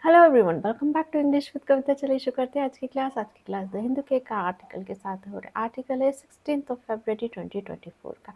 Hello everyone, welcome back to English with Kavita. चलिए शुरू करते हैं आज की क्लास द हिंदू के का आर्टिकल के साथ हो रहा है। आर्टिकल है 16 फरवरी 2024 का।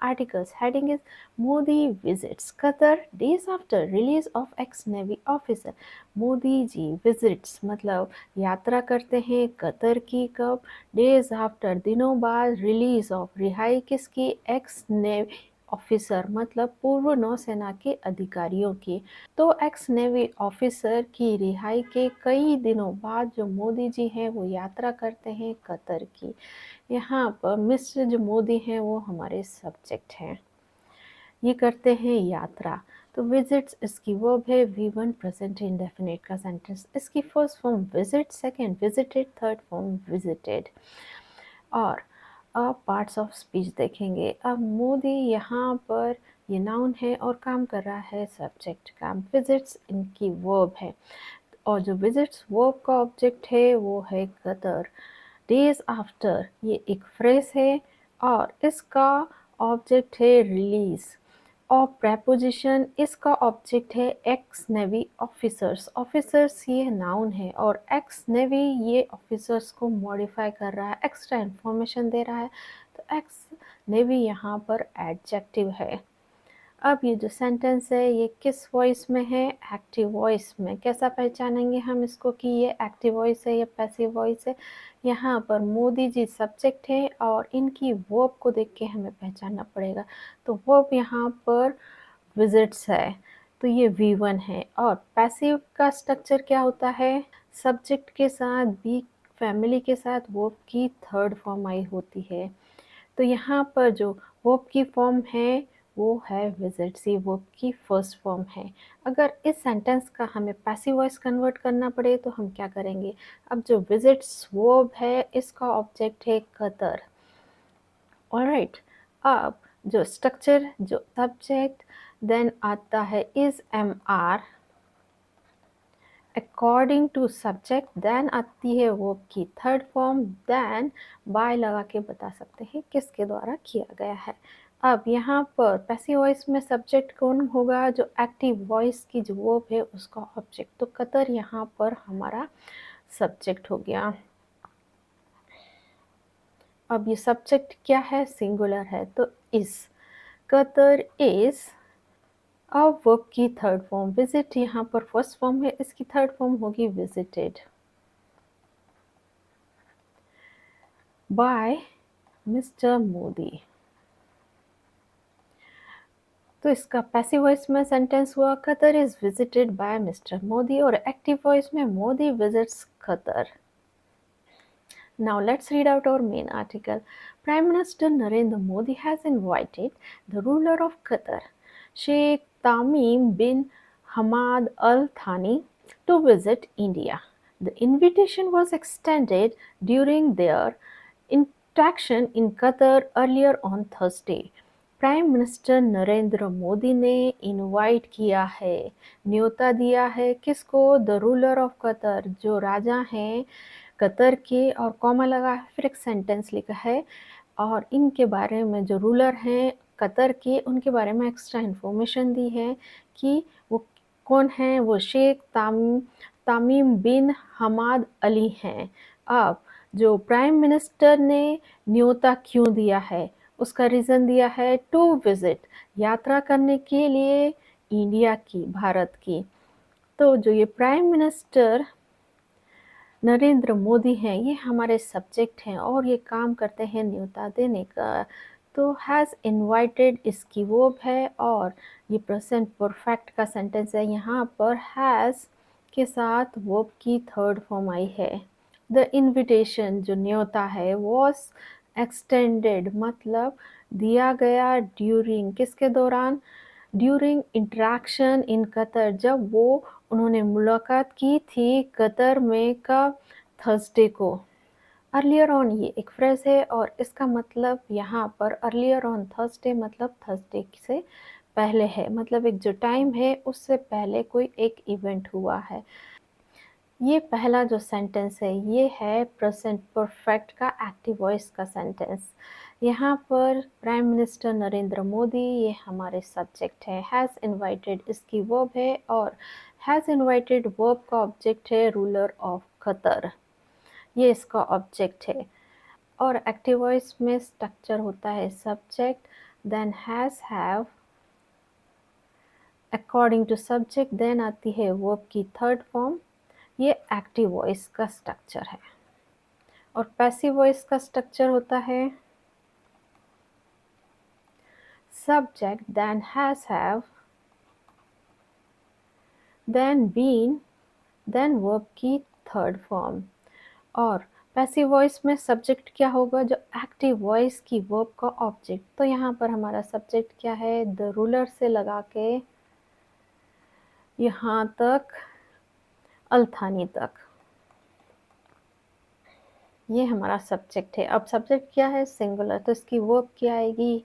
Articles heading is Modi visits Qatar days after release of ex navy officer. Modi ji visits मतलब यात्रा करते हैं कतर की, कब? डेज आफ्टर दिनों बाद, रिलीज ऑफ रिहाई किसकी? एक्स नेवी ऑफिसर मतलब पूर्व नौसेना के अधिकारियों की। तो एक्स नेवी ऑफिसर की रिहाई के कई दिनों बाद जो मोदी जी हैं वो यात्रा करते हैं कतर की। यहाँ पर मिस्टर जो मोदी हैं वो हमारे सब्जेक्ट हैं। ये करते हैं यात्रा। तो विजिट्स इसकी वर्ब है V1 प्रेजेंट इंडेफिनिट का सेंटेंस। इसकी first form visit, second visited, third form visited. और अब पार्ट्स ऑफ स्पीच देखेंगे। अब मोदी यहाँ पर ये नाउन है और काम कर रहा है सब्जेक्ट का। विजिट्स इनकी वर्ब है और जो विजिट्स वर्ब का ऑब्जेक्ट है वो है कतर। डेज आफ्टर ये एक फ्रेज है और इसका ऑब्जेक्ट है रिलीज। और प्रेपोजिशन इसका ऑब्जेक्ट है एक्स नेवी ऑफिसर्स। ऑफिसर्स ये नाउन है और एक्स नेवी ये ऑफिसर्स को मॉडिफाई कर रहा है, एक्स्ट्रा इंफॉर्मेशन दे रहा है। तो एक्स नेवी यहाँ पर एडजेक्टिव है। अब ये जो सेंटेंस है ये किस वॉइस में है? एक्टिव वॉइस में। कैसा पहचानेंगे हम इसको कि ये एक्टिव वॉइस है या पैसिव वॉइस है? यहाँ पर मोदी जी सब्जेक्ट है और इनकी वर्ब को देख के हमें पहचानना पड़ेगा। तो वर्ब यहाँ पर विजिट्स है, तो ये V1 है। और पैसिव का स्ट्रक्चर क्या होता है? सब्जेक्ट के साथ बी फैमिली के साथ वर्ब की थर्ड फॉर्म आई होती है। तो यहाँ पर जो वर्ब की फॉर्म है वो है विजिट्स, ये वर्ब की फर्स्ट फॉर्म है। अगर इस सेंटेंस का हमें पैसिव वॉइस कन्वर्ट करना पड़े तो हम क्या करेंगे? अब जो विजिट्स वर्ब है इसका ऑब्जेक्ट है कतर। ऑलराइट, अब जो स्ट्रक्चर, जो सब्जेक्ट, देन आता है is am are according to subject, then आती है वर्ब की थर्ड फॉर्म, देन बाय लगा के बता सकते हैं किसके द्वारा किया गया है। अब यहाँ पर पैसिव वॉइस में सब्जेक्ट कौन होगा? जो एक्टिव वॉइस की जो वर्ब है उसका ऑब्जेक्ट। तो कतर यहाँ पर हमारा सब्जेक्ट हो गया। अब ये सब्जेक्ट क्या है? सिंगुलर है, तो इस कतर इज। अब वर्ब की थर्ड फॉर्म विजिट यहाँ पर फर्स्ट फॉर्म है, इसकी थर्ड फॉर्म होगी विजिटेड बाय मिस्टर मोदी। तो इसका पैसिव वॉइस में सेंटेंस हुआ Qatar is visited by mister Modi और एक्टिव वॉइस में Modi visits Qatar. Now let's read out our main article. Prime Minister Narendra Modi has invited the ruler of Qatar, Sheikh Tamim bin Hamad Al Thani, to visit India. The invitation was extended during their interaction in Qatar earlier on Thursday. Prime minister Narendra Modi ने invite किया है, न्योता दिया है किसको? The ruler of Qatar, जो राजा हैं Qatar के, और कॉमा लगा है, फिर एक सेंटेंस लिखा है और इनके बारे में जो रूलर हैं कतर के उनके बारे में एक्स्ट्रा इन्फॉर्मेशन दी है कि वो कौन हैं? वो शेख तामीम बिन हमाद अली हैं। अब जो प्राइम मिनिस्टर ने न्योता क्यों दिया है उसका रीज़न दिया है, टू विजिट, यात्रा करने के लिए इंडिया की, भारत की। तो जो ये प्राइम मिनिस्टर नरेंद्र मोदी हैं ये हमारे सब्जेक्ट हैं और ये काम करते हैं न्योता देने का। तो हैज़ इनवाइटेड इसकी वर्ब है और ये प्रेजेंट परफेक्ट का सेंटेंस है। यहाँ पर हैज़ के साथ वर्ब की थर्ड फॉर्म आई है। द इनविटेशन जो न्योता है वॉज एक्सटेंडेड मतलब दिया गया ड्यूरिंग, किसके दौरान? ड्यूरिंग इंटरेक्शन इन कतर, जब वो उन्होंने मुलाकात की थी कतर में, कब? थर्सडे को। अर्लियर ऑन ये एक फ्रेज है और इसका मतलब यहाँ पर अर्लियर ऑन थर्सडे मतलब थर्सडे से पहले है, मतलब एक जो टाइम है उससे पहले कोई एक इवेंट हुआ है। ये पहला जो सेंटेंस है ये है प्रेजेंट परफेक्ट का एक्टिव वॉइस का सेंटेंस। यहाँ पर प्राइम मिनिस्टर नरेंद्र मोदी ये हमारे सब्जेक्ट है। हैज़ इनवाइटेड इसकी वर्ब है और हैज़ इनवाइटेड वर्ब का ऑब्जेक्ट है रूलर ऑफ कतर, ये इसका ऑब्जेक्ट है। और एक्टिव वॉइस में स्ट्रक्चर होता है subject then has have, according to subject then आती है वर्ब की थर्ड फॉर्म, ये एक्टिव वॉइस का स्ट्रक्चर है। और पैसिव वॉइस का स्ट्रक्चर होता है subject then has have then been then verb की थर्ड फॉर्म। और पैसिव वॉइस में सब्जेक्ट क्या होगा, जो एक्टिव वॉइस की वर्ब का ऑब्जेक्ट। तो यहाँ पर हमारा सब्जेक्ट क्या है, द रूलर से लगा के यहाँ तक अल्थानी तक, ये हमारा सब्जेक्ट है। अब सब्जेक्ट क्या है, सिंगुलर, तो इसकी वर्ब क्या आएगी,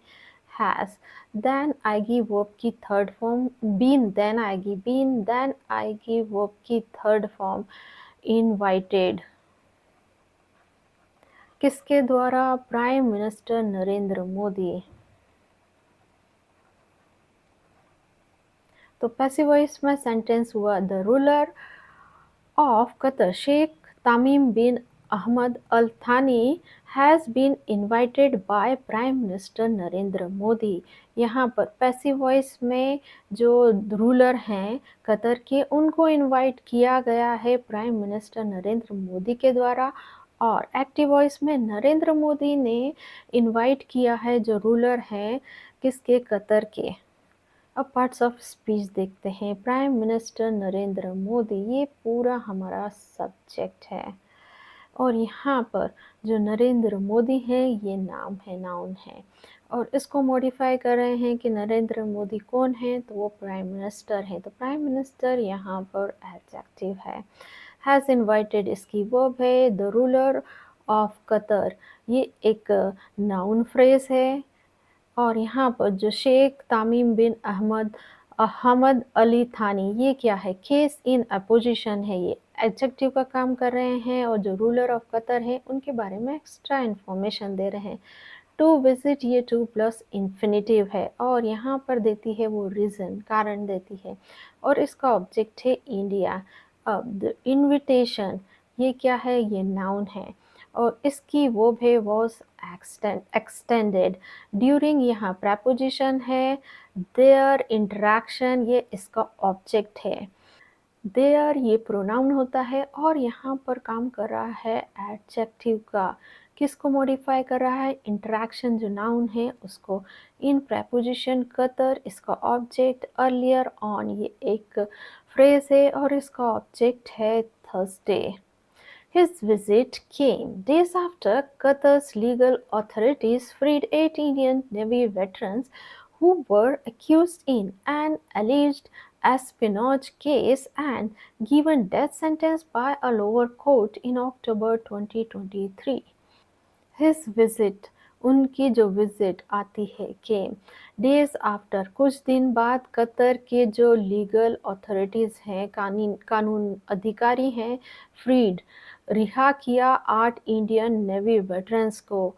हैज़। देन आएगी वर्ब की थर्ड फॉर्म बीन, देन आएगी बीन, देन आएगी वर्ब की थर्ड फॉर्म इनवाइटेड, किसके द्वारा, प्राइम मिनिस्टर नरेंद्र मोदी। तो पैसिव वॉइस में सेंटेंस हुआ the ruler of Qatar, Sheikh Tamim bin Ahmad Al Thani has been invited by Prime Minister Narendra Modi. यहाँ पर पैसिव वॉइस में जो रूलर हैं कतर के, उनको इनवाइट किया गया है प्राइम मिनिस्टर नरेंद्र मोदी के द्वारा। और एक्टिव वॉइस में नरेंद्र मोदी ने इनवाइट किया है जो रूलर हैं किसके, कतर के। अब पार्ट्स ऑफ स्पीच देखते हैं। प्राइम मिनिस्टर नरेंद्र मोदी, ये पूरा हमारा सब्जेक्ट है। और यहाँ पर जो नरेंद्र मोदी है ये नाम है, नाउन है। और इसको मॉडिफाई कर रहे हैं कि नरेंद्र मोदी कौन है, तो वो प्राइम मिनिस्टर है। तो प्राइम मिनिस्टर यहाँ पर एडजेक्टिव है। हैज़ इनवाइटेड इसकी वर्ब है, द रूलर ऑफ कतर ये एक नाउन फ्रेज है। और यहाँ पर जो शेख तामीम बिन अहमद अहमद अली थानी, ये क्या है, केस इन अपोजिशन है, ये एडजेक्टिव का काम कर रहे हैं। और जो रूलर ऑफ कतर है उनके बारे में एक्स्ट्रा इन्फॉर्मेशन दे रहे हैं। टू विजिट, ये टू प्लस इन्फिनेटिव है और यहाँ पर देती है वो रीज़न, कारण देती है। और इसका ऑब्जेक्ट है इंडिया। अब द इन्विटेशन, ये क्या है, ये नाउन है। और इसकी वो है वॉज एक्सटेंडेड ड्यूरिंग, यहाँ प्रेपोजिशन है। देयर इंटरेक्शन, ये इसका ऑब्जेक्ट है। देयर ये प्रोनाउन होता है और यहाँ पर काम कर रहा है एडजेक्टिव का। किसको मॉडिफाई कर रहा है, इंटरेक्शन जो नाउन है उसको। इन प्रेपोजिशन कतर इसका ऑब्जेक्ट, अर्लियर ऑन ये एक फ्रेज है और इसका ऑब्जेक्ट है Thursday. His visit came days after Qatar's legal authorities freed 8 Indian Navy veterans who were accused in an alleged espionage case and given death sentence by a lower court in October 2023. His visit, उनकी जो visit आती है, केम days after, कुछ दिन बाद Qatar के जो legal authorities हैं, कानून अधिकारी हैं, फ्रीड रिहा किया 8 इंडियन नेवी वेटरन्स को,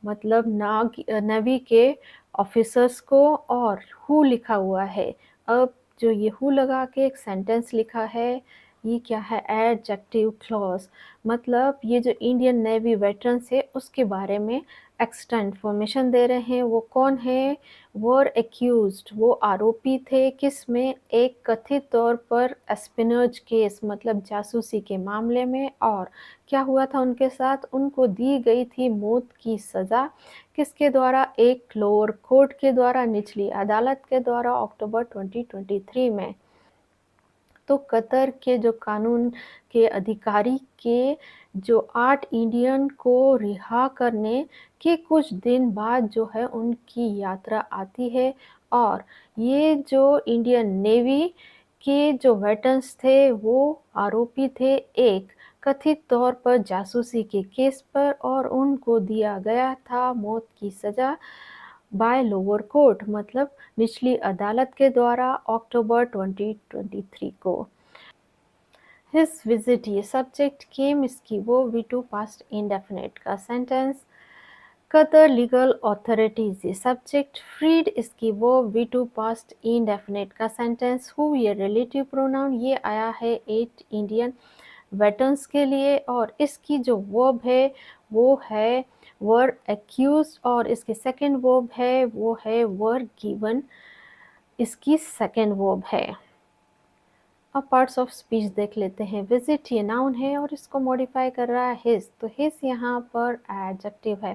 मतलब नेवी के ऑफिसर्स को। और हु लिखा हुआ है, अब जो ये हु लगा के एक सेंटेंस लिखा है, ये क्या है, एडजेक्टिव क्लॉज, मतलब ये जो इंडियन नेवी वेटरन्स है उसके बारे में एक्स्ट्रा इन्फॉर्मेशन दे रहे हैं। वो कौन है, वर एक्यूज्ड, वो आरोपी थे किस में, एक कथित तौर पर एस्पिनर्ज केस, मतलब जासूसी के मामले में। और क्या हुआ था उनके साथ, उनको दी गई थी मौत की सज़ा, किसके द्वारा, एक लोअर कोर्ट के द्वारा, निचली अदालत के द्वारा, अक्टूबर 2023 में। तो कतर के जो कानून के अधिकारी के जो 8 इंडियन को रिहा करने के कुछ दिन बाद जो है उनकी यात्रा आती है। और ये जो इंडियन नेवी के जो वेटरन्स थे वो आरोपी थे एक कथित तौर पर जासूसी के केस पर, और उनको दिया गया था मौत की सज़ा बाय लोअर कोर्ट, मतलब निचली अदालत के द्वारा, अक्टूबर 2023 को। हिज विजिट, ये सब्जेक्ट, केम इसकी वो, V2 पास्ट इंडेफिनिट का सेंटेंस। Qatar legal authorities ये subject freed इसकी वो V2 past indefinite का sentence who ये relative pronoun ये आया है 8 इंडियन वेटर्न्स के लिए और इसकी जो वर्ब है वो है वर accused और इसकी सेकंड वर्ब है वो है वर गिवन इसकी सेकंड वर्ब है। अब पार्ट्स ऑफ स्पीच देख लेते हैं। विजिट ये नाउन है और इसको मॉडिफाई कर रहा है हिज, तो हिज यहाँ पर एडजेक्टिव है।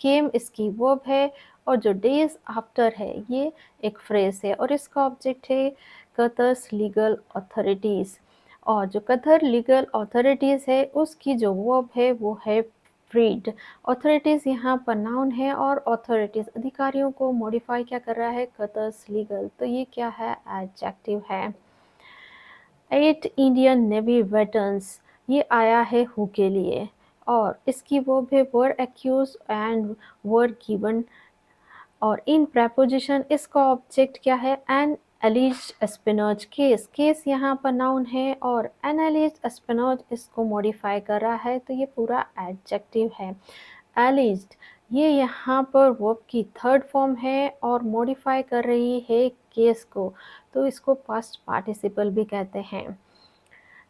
केम इसकी वर्ब है और जो डेज आफ्टर है ये एक फ्रेज है और इसका ऑब्जेक्ट है कतर्स लीगल अथॉरिटीज और जो कतर लीगल अथॉरिटीज है उसकी जो वर्ब है वो है फ्रीड। अथॉरिटीज यहाँ पर नाउन है और अथॉरिटीज अधिकारियों को मॉडिफाई क्या कर रहा है कतर्स लीगल, तो ये क्या है एडजेक्टिव है। 8 इंडियन नेवी वेटरन्स ये आया है हु के लिए और इसकी वो भी वर एक्यूज एंड वर गिवन और इन प्रेपोजिशन इसका ऑब्जेक्ट क्या है एन एलिज्ड एस्पिनोज केस। केस यहाँ पर नाउन है और एन एलिज्ड एस्पिनोज इसको मॉडिफाई कर रहा है तो ये पूरा एडजेक्टिव है। एलिज्ड ये यहाँ पर वर्ब की थर्ड फॉर्म है और मॉडिफाई कर रही है केस को, तो इसको पास्ट पार्टिसिपल भी कहते हैं।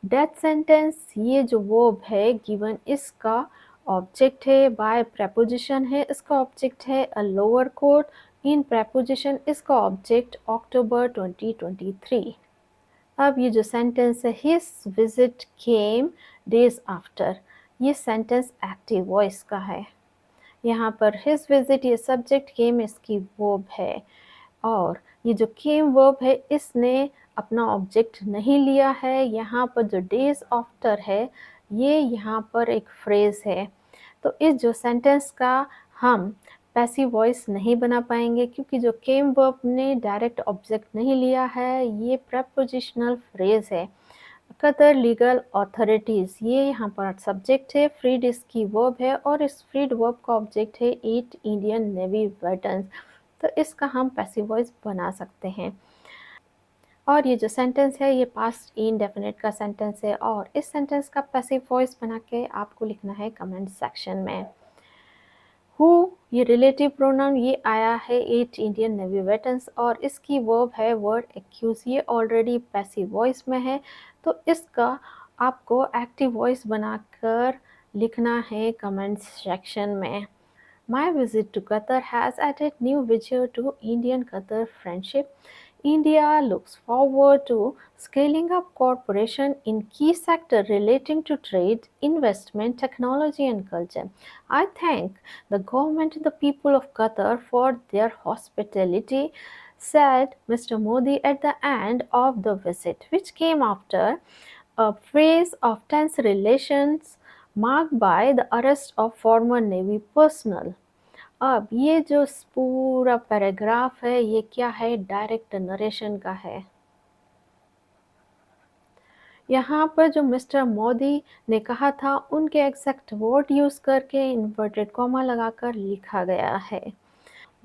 डेथ सेंटेंस ये जो वर्ब है गिवन इसका ऑब्जेक्ट है, बाय प्रेपोजिशन है इसका ऑब्जेक्ट है a lower court, in preposition इसका ऑब्जेक्ट अक्टूबर 2023। अब ये जो सेंटेंस है हिज विजिट केम डेज आफ्टर, ये सेंटेंस एक्टिव वॉइस का है। यहाँ पर हिज विजिट ये सब्जेक्ट केम इसकी वर्ब है और ये जो केम वर्ब है इसने अपना ऑब्जेक्ट नहीं लिया है। यहाँ पर जो डेज आफ्टर है ये यहाँ पर एक फ्रेज है, तो इस जो सेंटेंस का हम पैसिव वॉइस नहीं बना पाएंगे क्योंकि जो केम वर्ब ने डायरेक्ट ऑब्जेक्ट नहीं लिया है, ये प्रेपोजिशनल फ्रेज है। कतर लीगल अथॉरिटीज ये यहाँ पर सब्जेक्ट है, फ्रीड इसकी वर्ब है और इस फ्रीड वर्ब का ऑब्जेक्ट है 8 इंडियन नेवी वेटरन्स, तो इसका हम पैसिव वॉइस बना सकते हैं। और ये जो सेंटेंस है ये पास्ट इंडेफिनिट का सेंटेंस है और इस सेंटेंस का पैसिव वॉइस बना के आपको लिखना है कमेंट सेक्शन में। हु ये रिलेटिव प्रोनाउन ये आया है 8 इंडियन नेवी वेटरन्स और इसकी वर्ब है वर्ड एक्यूज, ये ऑलरेडी पैसिव वॉइस में है, तो इसका आपको एक्टिव वॉइस बनाकर लिखना है कमेंट सेक्शन में। My visit to Qatar has added new vigor to Indian-Qatar friendship. India looks forward to scaling up cooperation in key sectors relating to trade, investment, technology, and culture. I thank the government and the people of Qatar for their hospitality, said Mr. Modi at the end of the visit, which came after a phase of tense relations marked by the arrest of former Navy personnel. अब ये जो पूरा paragraph है ये क्या है, direct narration का है। यहाँ पर जो मिस्टर मोदी ने कहा था उनके एग्जैक्ट वर्ड यूज करके इन्वर्टेड कॉमा लगाकर लिखा गया है।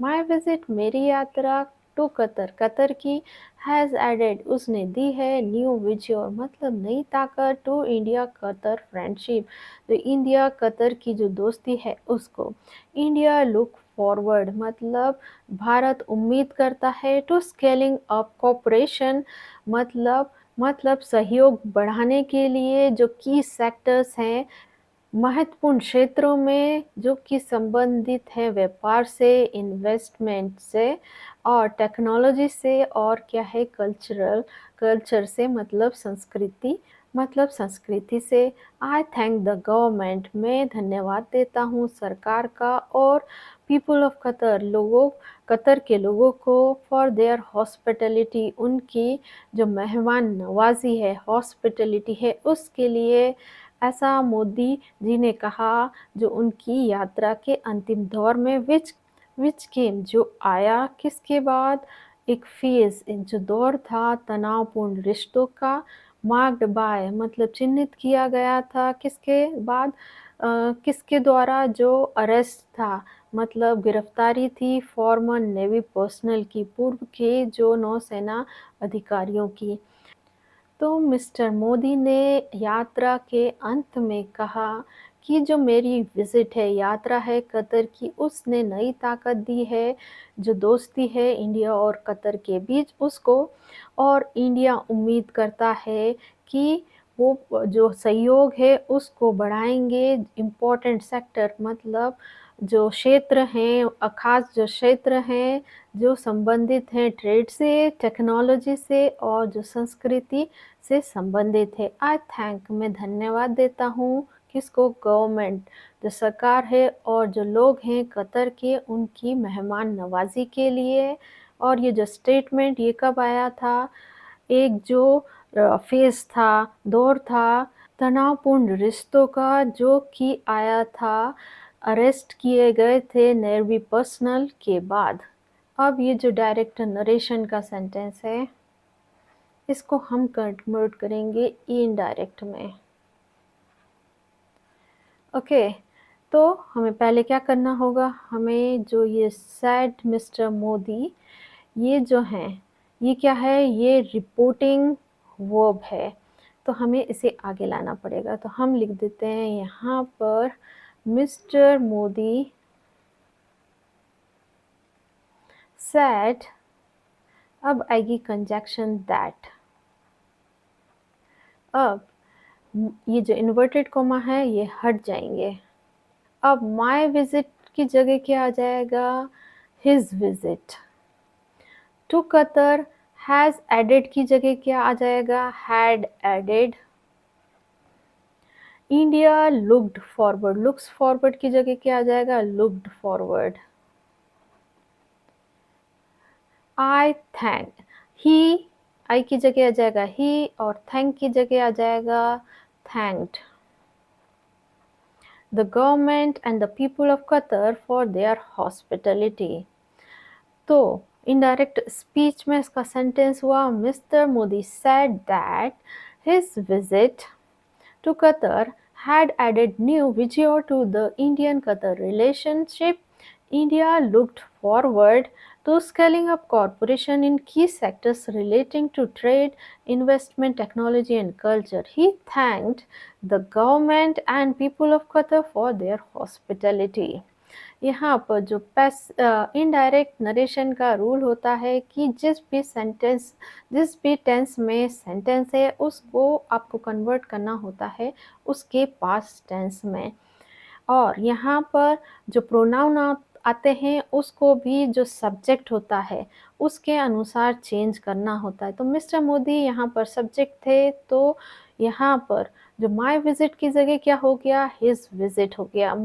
माई विजिट मेरी यात्रा टू कतर, कतर की हैज़ एडेड उसने दी है न्यू विजयोर मतलब नई ताकत टू इंडिया कतर फ्रेंडशिप, तो इंडिया कतर की जो दोस्ती है उसको। इंडिया लुक फॉरवर्ड मतलब भारत उम्मीद करता है, टू स्केलिंग अप कोऑपरेशन मतलब सहयोग बढ़ाने के लिए जो की सेक्टर्स हैं महत्वपूर्ण क्षेत्रों में जो कि संबंधित है व्यापार से, इन्वेस्टमेंट से और टेक्नोलॉजी से और क्या है कल्चर से मतलब संस्कृति से। आई थैंक द गवर्नमेंट मैं धन्यवाद देता हूँ सरकार का और पीपल ऑफ कतर कतर के लोगों को फॉर देयर हॉस्पिटलिटी उनकी जो मेहमान नवाजी है हॉस्पिटलिटी है उसके लिए, ऐसा मोदी जी ने कहा जो उनकी यात्रा के अंतिम दौर में विच केम जो आया किसके बाद, एक फेज जो दौर था तनावपूर्ण रिश्तों का, मार्क्ड बाय मतलब चिन्हित किया गया था किसके बाद किसके द्वारा, जो अरेस्ट था मतलब गिरफ्तारी थी फॉर्मर नेवी पर्सनल की पूर्व के जो नौसेना अधिकारियों की। तो मिस्टर मोदी ने यात्रा के अंत में कहा कि जो मेरी विज़िट है, यात्रा है कतर की, उसने नई ताकत दी है, जो दोस्ती है इंडिया और कतर के बीच उसको, और इंडिया उम्मीद करता है कि वो जो सहयोग है उसको बढ़ाएँगे। इम्पोर्टेंट सेक्टर मतलब जो क्षेत्र हैं, ख़ास जो क्षेत्र हैं, जो संबंधित हैं ट्रेड से, टेक्नोलॉजी से और जो संस्कृति से संबंधित है। आई थैंक मैं धन्यवाद देता हूँ किसको? गवर्नमेंट, जो सरकार है और जो लोग हैं कतर के, उनकी मेहमान नवाज़ी के लिए। और ये जो स्टेटमेंट ये कब आया था? एक जो फ़ेज़ था, दौर था तनावपूर्ण रिश्तों का, जो कि आया था अरेस्ट किए गए थे नेवी पर्सनल के बाद। अब ये जो डायरेक्ट नरेशन का सेंटेंस है, इसको हम कन्वर्ट करेंगे इनडायरेक्ट में। ओके, तो हमें पहले क्या करना होगा? हमें जो ये सैड मिस्टर मोदी, ये जो हैं, ये क्या है? ये रिपोर्टिंग वर्ब है, तो हमें इसे आगे लाना पड़ेगा। तो हम लिख देते हैं यहाँ पर मिस्टर मोदी सैड, अब आएगी कंजंक्शन दैट। अब ये जो इन्वर्टेड कॉमा है ये हट जाएंगे। अब माय विजिट की जगह क्या आ जाएगा? His visit. To Qatar, has added की जगह क्या आ जाएगा? Had added. India looked forward, looks forward की जगह क्या आ जाएगा? Looked forward. I thank, he, I की जगह आ जाएगा ही और थैंक की जगह आ जाएगा thanked the government and the people of Qatar for their hospitality. तो इनडायरेक्ट स्पीच में इसका सेंटेंस हुआ mister Modi said that his visit to Qatar had added new vigor to the Indian-Qatar relationship. India looked forward to scaling up cooperation in key sectors relating to trade, investment, technology, and culture. He thanked the government and people of Qatar for their hospitality. यहाँ पर जो indirect narration का rule होता है कि जिस भी tense में सेंटेंस है उसको आपको कन्वर्ट करना होता है उसके पास्ट टेंस में। और यहाँ पर जो प्रोनाउन आते हैं उसको भी जो सब्जेक्ट होता है उसके अनुसार चेंज करना होता है। तो मिस्टर मोदी यहाँ पर सब्जेक्ट थे, तो यहाँ पर जो माय विजिट की जगह क्या हो गया? हिज विजिट हो गया।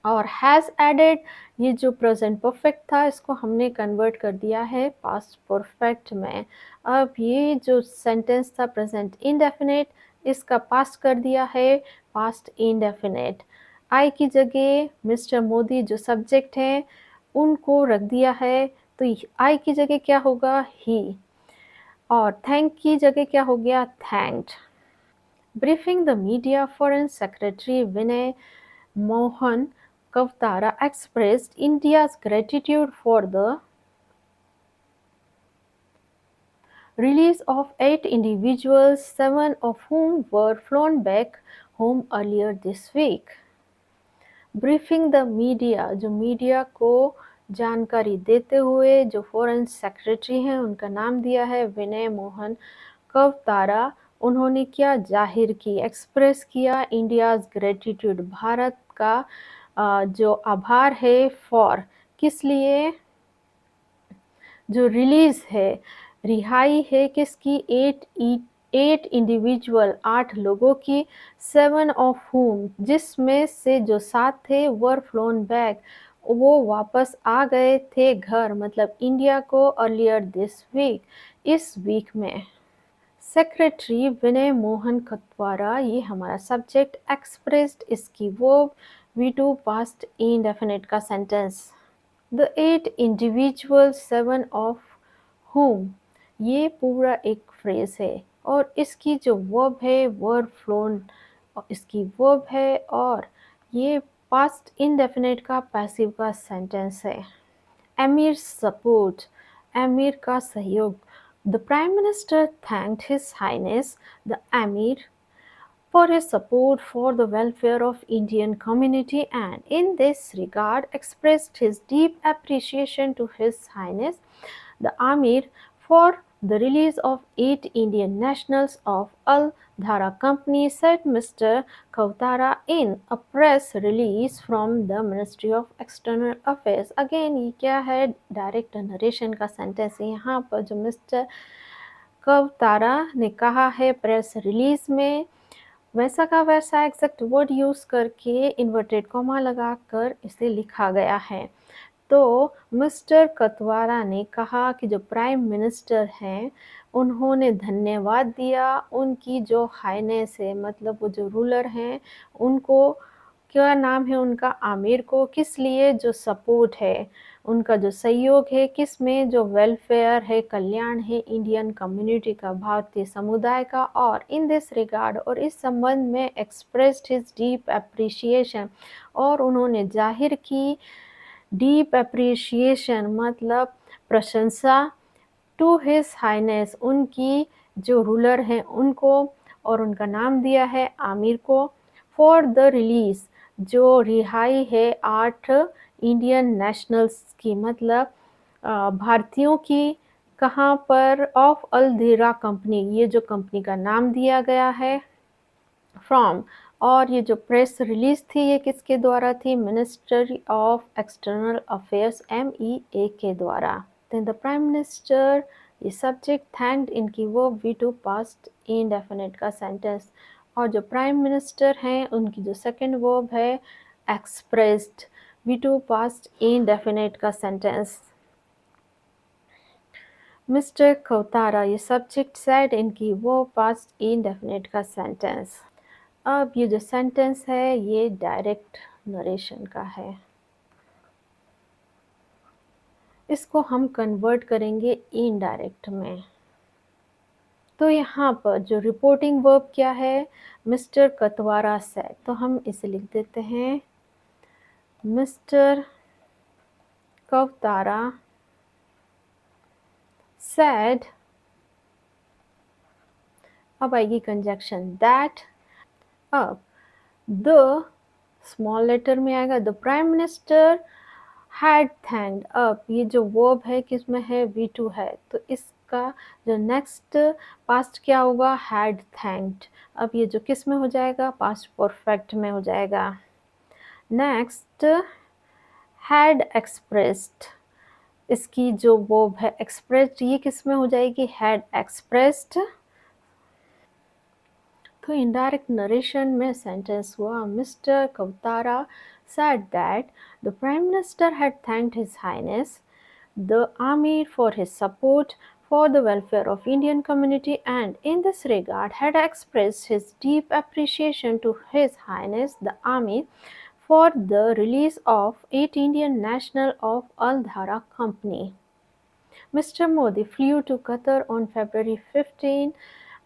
और हैज़ एडेड, ये जो प्रेजेंट परफेक्ट था इसको हमने कन्वर्ट कर दिया है पास्ट परफेक्ट में। अब ये जो सेंटेंस था प्रेजेंट इंडेफिनिट, इसका पास्ट कर दिया है पास्ट इंडेफिनिट। आई की जगह मिस्टर मोदी जो सब्जेक्ट हैं उनको रख दिया है, तो आई की जगह क्या होगा? ही। और थैंक की जगह क्या हो गया? Thanked. Briefing the media, Foreign Secretary Vinay Mohan Kavtara expressed India's gratitude for the release of 8 individuals, 7 of whom were flown back home earlier this week. Briefing the media, जो मीडिया को जानकारी देते हुए जो फॉरेन सेक्रेटरी हैं उनका नाम दिया है विनय मोहन कवतारा। उन्होंने क्या जाहिर की? एक्सप्रेस किया इंडियाज़ ग्रेटिट्यूड, भारत का जो आभार है फॉर, किस लिए? जो रिलीज़ है, रिहाई है किसकी? 8 इंडिविजुअल, 8 लोगों की, 7 ऑफ हुम, जिसमें से जो 7 थे वर फ्लोन बैक, वो वापस आ गए थे घर, मतलब इंडिया को, अर्लियर दिस वीक, इस वीक में। सेक्रेटरी विनय मोहन खतवारा, ये हमारा सब्जेक्ट, एक्सप्रेस्ड इसकी वर्ब, V2 पास्ट इंडेफिनिट का sentence. The 8 individuals, 7 of whom, ये पूरा एक फ्रेज है और इसकी जो वर्ब है वर्ब फ्लोन, इसकी वर्ब है और ये पास्ट इंडेफिनिट का पैसिव का सेंटेंस है। एमिर सपोर्ट, एमिर का सहयोग। The prime minister thanked his highness the emir for his support for the welfare of Indian community, and in this regard expressed his deep appreciation to His Highness the Amir for the release of 8 Indian nationals of Al Dhara Company, said Mr. Kautara in a press release from the Ministry of External Affairs. Again ये क्या है, direct narration का sentence है। यहाँ पर जो mister कवतारा ने कहा है प्रेस रिलीज में, वैसा का वैसा एग्जैक्ट वर्ड यूज करके इन्वर्टेड कॉमा लगाकर इसे लिखा गया है। तो मिस्टर कतवारा ने कहा कि जो प्राइम मिनिस्टर हैं उन्होंने धन्यवाद दिया उनकी जो हाइनेस है, मतलब वो जो रूलर हैं उनको, क्या नाम है उनका, आमिर को, किस लिए, जो सपोर्ट है, उनका जो सहयोग है, किस में, जो वेलफेयर है, कल्याण है इंडियन कम्युनिटी का, भारतीय समुदाय का, और इन दिस रिगार्ड, और इस संबंध में एक्सप्रेस्ड हिज डीप अप्रिशिएशन, और उन्होंने जाहिर की डीप अप्रिशिएशन मतलब प्रशंसा, टू हिज हाइनेस उनकी जो रूलर हैं उनको, और उनका नाम दिया है आमिर को, फॉर द रिलीज जो रिहाई है 8 इंडियन नेशनल्स की, मतलब भारतीयों की, कहाँ पर, ऑफ अल धीरा कंपनी, ये जो कंपनी का नाम दिया गया है, फ्रॉम, और ये जो प्रेस रिलीज थी ये किसके द्वारा थी, ministry of external affairs MEA के द्वारा। देन द प्राइम मिनिस्टर, ये सब्जेक्ट थैंक्ड इनकी वो V2 पास्ट इंडेफिनिट का सेंटेंस, और जो प्राइम मिनिस्टर हैं उनकी जो सेकंड वर्ब है एक्सप्रेस्ड, V2 पास्ट इंडेफिनिट का सेंटेंस। मिस्टर कौतारा, ये सब्जेक्ट सेड इनकी वो पास्ट इंडेफिनिट का सेंटेंस। अब ये जो सेंटेंस है ये डायरेक्ट नरेशन का है, इसको हम कन्वर्ट करेंगे इनडायरेक्ट में। तो यहाँ पर जो रिपोर्टिंग वर्ब क्या है, मिस्टर कतवारा सेड, तो हम इसे लिख देते हैं मिस्टर कवतारा सेड, अब आएगी कंजक्शन दैट, अब द स्मॉल लेटर में आएगा the prime minister had thanked, अब ये जो वर्ब है किसमें है, V2 है, तो इसका जो नेक्स्ट पास्ट क्या होगा, हैड थैंक्ड, अब ये जो किस में हो जाएगा, पास्ट परफेक्ट में हो जाएगा। नेक्स्ट हैड एक्सप्रेस्ड, इसकी जो वर्ब है एक्सप्रेस्ड, ये किस में हो जाएगी, हैड एक्सप्रेस्ड। तो इनडायरेक्ट नरेशन में सेंटेंस हुआ mister कवतारा said that the Prime Minister had thanked His Highness the Amir for his support for the welfare of Indian community, and in this regard had expressed his deep appreciation to His Highness the Amir for the release of 8 Indian national of Al Dhara Company. Mr. Modi flew to Qatar on February 15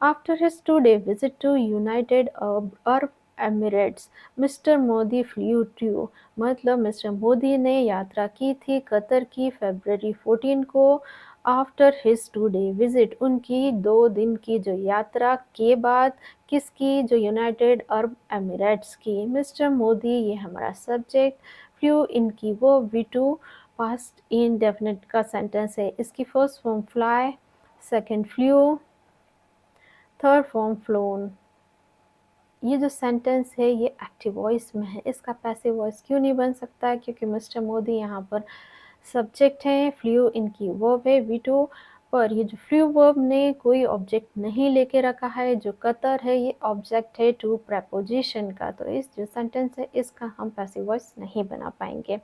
after his two-day visit to United Arab Emirates. Mister Modi flew to, मतलब mister Modi ने यात्रा की थी Qatar की फरवरी 14 को, after his 2-day visit, उनकी 2 दिन की जो यात्रा के बाद, किसकी, जो यूनाइटेड अरब एमिरेट्स की। मिस्टर मोदी ये हमारा सब्जेक्ट, फ्लू इनकी वो V2 पास्ट इंडेफिनिट का सेंटेंस है, इसकी first form fly, second flu, third form phloem. ये जो सेंटेंस है ये एक्टिव वॉइस में है, इसका पैसिव वॉइस क्यों नहीं बन सकता है, क्योंकि मिस्टर मोदी यहाँ पर सब्जेक्ट है, फ्लू इनकी वर्ब है V2, पर ये जो फ्लू वर्ब ने कोई ऑब्जेक्ट नहीं लेके रखा है, जो कतर है ये ऑब्जेक्ट है टू प्रेपोजिशन का, तो इस जो सेंटेंस है इसका हम पैसिव वॉइस नहीं बना पाएंगे।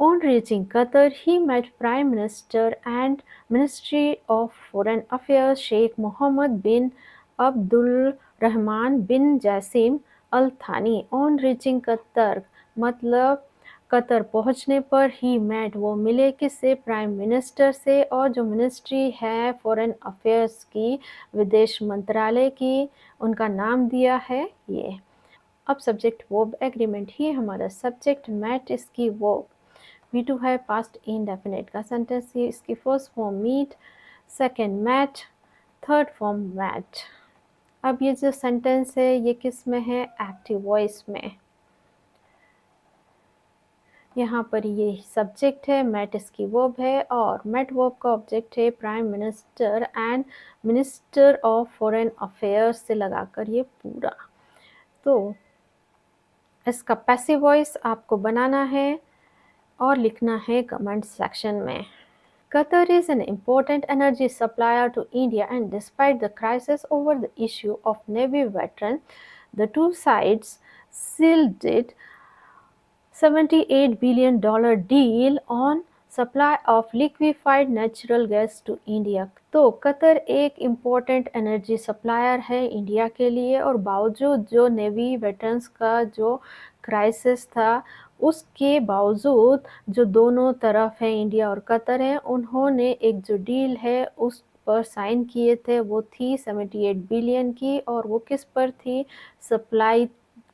On reaching Qatar, he met Prime Minister and Ministry of Foreign Affairs Sheikh Mohammed bin Abdul Rahman bin Jassim Al Thani. On reaching Qatar मतलब कतर पहुंचने पर ही मेट वो मिले किससे, प्राइम मिनिस्टर से, और जो मिनिस्ट्री है फॉरेन अफेयर्स की, विदेश मंत्रालय की, उनका नाम दिया है ये। अब सब्जेक्ट वर्ब एग्रीमेंट, ही हमारा सब्जेक्ट, मेट इसकी वर्ब, V2 है पास्ट इंडेफिनिट का सेंटेंस, ये इसकी first form meet, second met, third form met. अब ये जो सेंटेंस है ये किस में है, एक्टिव वॉइस में। यहाँ पर ये सब्जेक्ट है, मेट इसकी वर्ब है और मेट वर्ब का ऑब्जेक्ट है prime minister and minister of foreign affairs से लगाकर ये पूरा। तो इसका पैसिव वॉइस आपको बनाना है और लिखना है कमेंट सेक्शन में। Qatar is an important energy supplier to India, and despite the crisis over the issue of Navy veterans, the two sides sealed it $78 billion deal on supply of liquefied natural gas to India। तो Qatar एक important energy supplier है India के लिए, और बावजूद जो navy veterans का जो क्राइसिस था उसके बावजूद जो दोनों तरफ है इंडिया और कतर है, उन्होंने एक जो डील है उस पर साइन किए थे, वो थी 78 बिलियन की, और वो किस पर थी, सप्लाई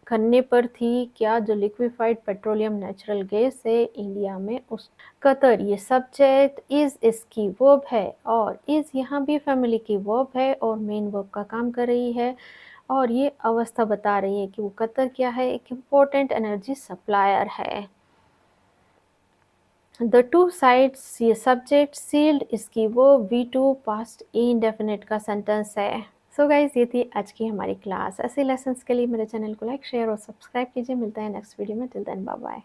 करने पर थी, क्या, जो लिक्विफाइड पेट्रोलियम नेचुरल गैस है इंडिया में उस। कतर ये सब्जेक्ट, इज इसकी वर्ब है और इज यहाँ भी फैमिली की वर्ब है और मेन वर्ब का काम कर रही है, और ये अवस्था बता रही है कि वो कतर क्या है, एक इम्पोर्टेंट एनर्जी सप्लायर है। द टू साइड्स ये सब्जेक्ट, सील्ड इसकी वर्ब, V2 पास्ट इंडेफिनिट का सेंटेंस है। सो गाइज ये थी आज की हमारी क्लास। ऐसे लेसन्स के लिए मेरे चैनल को लाइक, शेयर और सब्सक्राइब कीजिए। मिलता है नेक्स्ट वीडियो में। Till then bye bye.